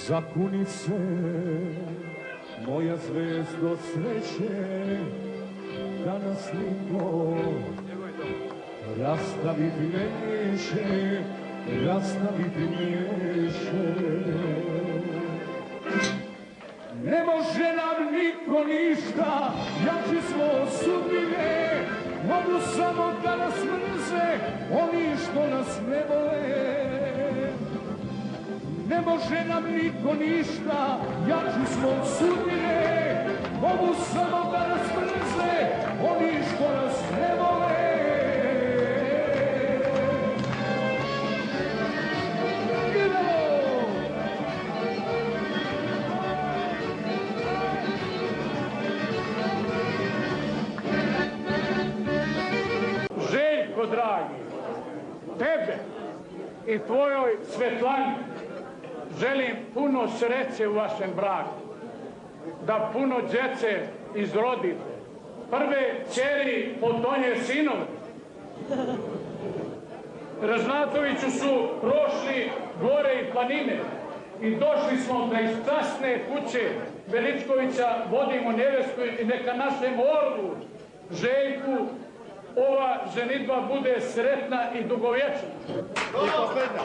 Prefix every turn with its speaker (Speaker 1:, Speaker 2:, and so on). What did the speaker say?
Speaker 1: Zakunice, moja zvezdo sreće, danas niko rastavit neće, rastavit neće. Ne može nam niko ništa, jači smo od sudbine, mogu samo da nas mrze oni što nas ne vole. Ne može nam niko ništa, jači smo od sudbine, mogu samo da nas mrze oni što nas ne vole.
Speaker 2: Željko, dragi, tebe i tvojoj Svetlani želim puno sreće u vašem braku, da puno djece izrodite. Prve kćeri, potonje sinove. Ražnatoviću su prošli gore i planine i došli smo da iz časne kuće Veličkovića vodimo nevjestu i neka našem orlu Željku ova ženidba bude sretna i dugovječna. I poslednja.